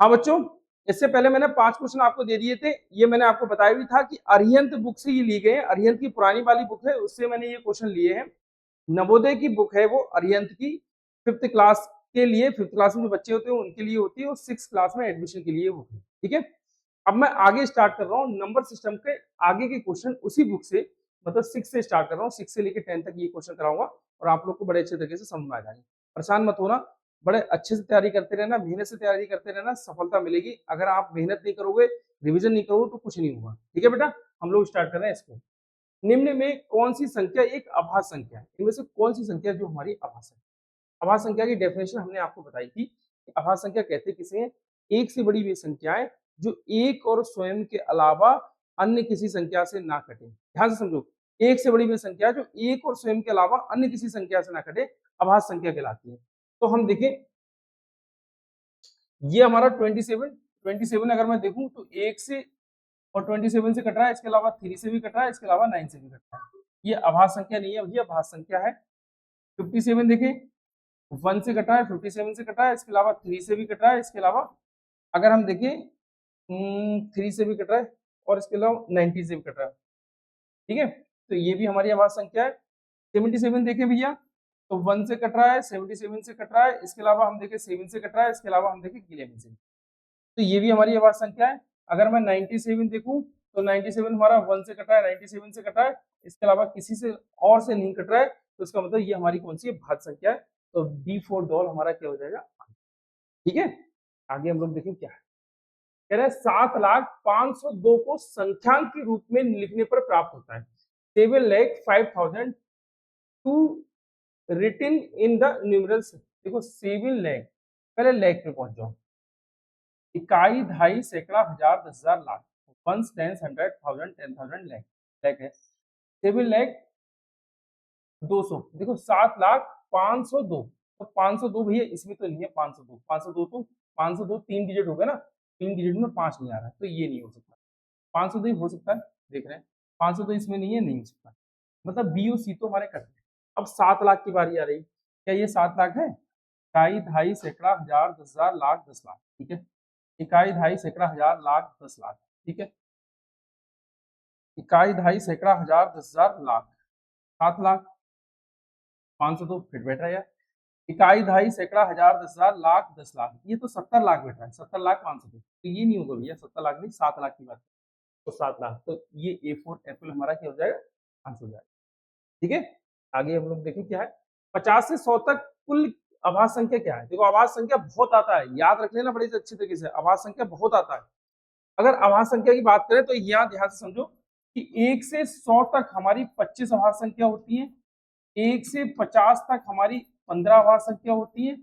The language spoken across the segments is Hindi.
हाँ बच्चों, इससे पहले मैंने 5 क्वेश्चन आपको दे दिए थे। ये मैंने आपको बताया भी था कि अरिहंत बुक से ये लिए गए हैं। अरिहंत की पुरानी वाली बुक है, उससे मैंने ये क्वेश्चन लिए हैं। नवोदय की बुक है वो अरिहंत की, 5th क्लास के लिए, 5th क्लास में जो बच्चे होते हैं उनके लिए होती है, और 6th क्लास में एडमिशन के लिए होती है। ठीक है, अब मैं आगे स्टार्ट कर रहा हूँ नंबर सिस्टम के आगे के क्वेश्चन उसी बुक से, मतलब 6 से स्टार्ट कर रहा हूँ। 6 से लेकर 10 तक ये क्वेश्चन कराऊंगा और आप लोग को बड़े अच्छे तरीके से समझ में आ जाएंगे। परेशान मत होना, बड़े अच्छे से तैयारी करते रहना, मेहनत से तैयारी करते रहना, सफलता मिलेगी। अगर आप मेहनत नहीं करोगे, रिविजन नहीं करोगे तो कुछ नहीं होगा। ठीक है बेटा, हम लोग स्टार्ट कर रहे हैं इसको। निम्न में कौन सी संख्या एक अभाज्य संख्या है? इनमें से कौन सी संख्या जो हमारी अभाज्य है? अभाज्य संख्या की डेफिनेशन हमने आपको बताई थी। अभाज्य संख्या कहते किसे हैं? एक से बड़ी वे संख्याएं जो एक और स्वयं के अलावा अन्य किसी संख्या से ना कटे। ध्यान से समझो, एक से बड़ी वे संख्या जो एक और स्वयं के अलावा अन्य किसी संख्या से ना कटे, अभाज्य संख्या कहलाती है। तो हम देखें, ये हमारा 27 अगर मैं देखूं तो एक से और 27 से कट रहा है, इसके अलावा 3 से भी कट रहा है, इसके अलावा 9 से भी कट रहा है। ये अभाज्य संख्या नहीं है, ये अभाज्य संख्या है। 57 देखें, 1 से कटा है, 57 से कटा है, इसके अलावा 3 से भी कट रहा है, इसके अलावा अगर हम देखें 3 से भी कट रहा है, और इसके अलावा 90 से भी कट रहा है। ठीक है, तो ये भी हमारी अभाज्य संख्या है। 77 देखें भैया, तो 1 से कट रहा है, 77 से कट रहा है, इसके अलावा हम देखें 7 से कट रहा है, इसके अलावा हम देखें 11 से। तो ये भी हमारी अभाज्य संख्या है। अगर मैं 97 देखूं तो 97 हमारा 1 से कट रहा है, 97 से कट रहा है, इसके अलावा किसी से और से नहीं कट रहा है, तो इसका मतलब ये हमारी कौन सी भाज्य संख्या है? तो डी फॉर डॉल हमारा क्या हो जाएगा? ठीक है, आगे हम लोग देखें क्या है। कह रहे हैं 7,05,200 को संख्यांक के रूप में लिखने पर प्राप्त होता है 7,05,000 to written in the numerals. देखो 7 लाख, पहले लाख पे पहुंच जाओ। इकाई, दहाई, सैकड़ा, हजार, 10,000, लाख, 1, 10, 100, 1000, 10,000, लाख, लाख है 7,02,200। देखो 7,05,200, तो 502 भैया इसमें तो नहीं है। 502 तो 502 3 डिजिट हो गया ना, 3 डिजिट में 5 नहीं आ रहा है, तो ये नहीं हो सकता। 502 हो सकता है, देख रहे हैं 502 इसमें नहीं है, नहीं हो सकता। मतलब बी और सी तो हमारे कट गए। अब 7 लाख की बारी आ रही, क्या ये 7 लाख है? इकाई, दहाई, सैकड़ा, हजार, 10,000, लाख, 10 लाख। ठीक है, इकाई, दहाई, सैकड़ा, हजार, लाख, 10 लाख। ठीक है, इकाई, दहाई, सैकड़ा, हजार, 10,000, लाख, 7 लाख। 500 तो फिट बैठ रहा है यार। इकाई, दहाई, सैकड़ा, हजार, 10,000, लाख, 10 लाख, ये तो 70 लाख बैठ रहा है। 70 लाख 500 तो ये नहीं होगा भैया, 70 लाख नहीं, 7 लाख की बात है। तो 7 लाख, तो ये ए फॉर एप्पल हमारा क्या हो जाएगा? आंसर हो जाएगा। ठीक है, आगे हम लोग देखें क्या है। 50 से 100 तक कुल अभाज्य संख्या क्या है? देखो अभाज्य संख्या बहुत आता है, याद रख लेना बड़े अच्छे तरीके से। अभाज्य संख्या बहुत आता है। अगर अभाज्य संख्या की बात करें तो यहाँ ध्यान से समझो कि 1 से 100 तक हमारी 25 अभाज्य संख्या होती है, 1 से 50 तक हमारी 15 अभाज्य संख्या होती है,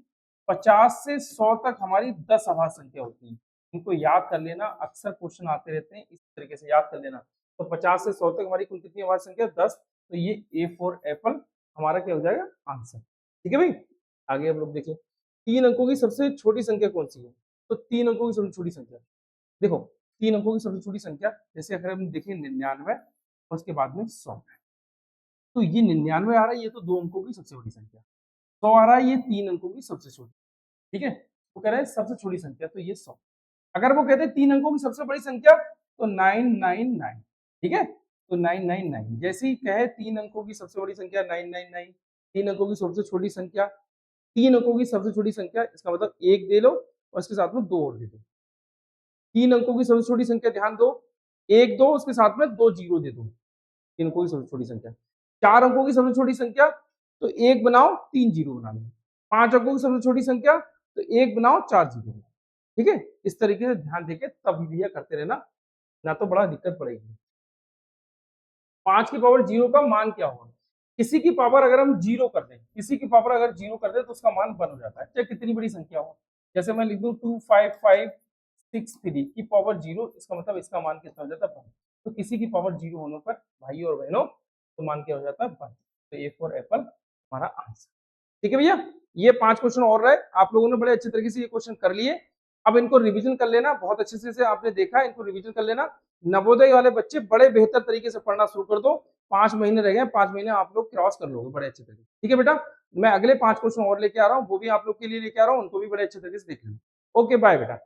50 से 100 तक हमारी 10 अभाज्य संख्या होती है। इनको याद कर लेना, अक्सर क्वेश्चन आते रहते हैं, इस तरीके से याद कर लेना। तो 50 से 100 तक हमारी कुल कितनी अभाज्य संख्या? 10। तो ये ए फॉर एप्पल हमारा क्या हो जाएगा? आंसर। ठीक है भाई, आगे हम लोग देखें 3 अंकों की सबसे छोटी संख्या कौन सी है? तो 3 अंकों की सबसे छोटी संख्या, देखो 3 अंकों की सबसे छोटी संख्या, जैसे अगर हम देखें 99 और उसके बाद में 100, तो ये 99 आ रहा है, ये तो 2 अंकों की सबसे बड़ी संख्या। 100 आ रहा है, ये 3 अंकों की सबसे छोटी। ठीक है, वो कह रहे हैं सबसे छोटी संख्या, तो ये 100। अगर वो कहते हैं 3 अंकों की सबसे बड़ी संख्या, तो 999। ठीक है, तो 999 जैसे ही कहे 3 अंकों की सबसे बड़ी संख्या 999, 3 अंकों की सबसे छोटी संख्या, 3 अंकों की सबसे छोटी संख्या, इसका मतलब 1 दे लो और इसके साथ में 2 और दे दो। 3 अंकों की सबसे छोटी संख्या, ध्यान दो, 1 2 उसके साथ में 2 जीरो दे दो। 3 अंकों की सबसे छोटी संख्या। 4 अंकों की सबसे छोटी संख्या, तो 1 बनाओ 3 जीरो बना लो। 5 अंकों की सबसे छोटी संख्या, तो 1 बनाओ 4 जीरो। ठीक है, इस तरीके से ध्यान देके तब भैया करते रहना, ना तो बड़ा दिक्कत पड़ेगी। 5 की पावर 0 का मान क्या होगा? किसी की पावर अगर हम 0 कर दें, किसी की पावर अगर 0 कर दें तो उसका मान 1 हो जाता है, चाहे कितनी बड़ी संख्या हो। जैसे मैं लिख दूं 25563 की पावर 0, इसका मतलब इसका मान कितना हो जाता है? 1। तो किसी की पावर 0 होने पर भाई और बहनों तो मान क्या हो जाता है? 1। तो ए फॉर एप्पल हमारा आंसर। ठीक है भैया, ये 5 क्वेश्चन और रहे, आप लोगों ने बड़े अच्छे तरीके से ये क्वेश्चन कर लिए। अब इनको रिवीजन कर लेना, बहुत अच्छे से आपने देखा, इनको रिवीजन कर लेना। नवोदय वाले बच्चे बड़े बेहतर तरीके से पढ़ना शुरू कर दो। 5 महीने रह गए, 5 महीने आप लोग क्रॉस कर लोगे बड़े अच्छे तरीके। ठीक है बेटा, मैं अगले 5 क्वेश्चन और लेके आ रहा हूँ, वो भी आप लोग के लिए लेके आ रहा हूँ, उनको भी बड़े अच्छे तरीके से देख लेना। ओके बाय बेटा।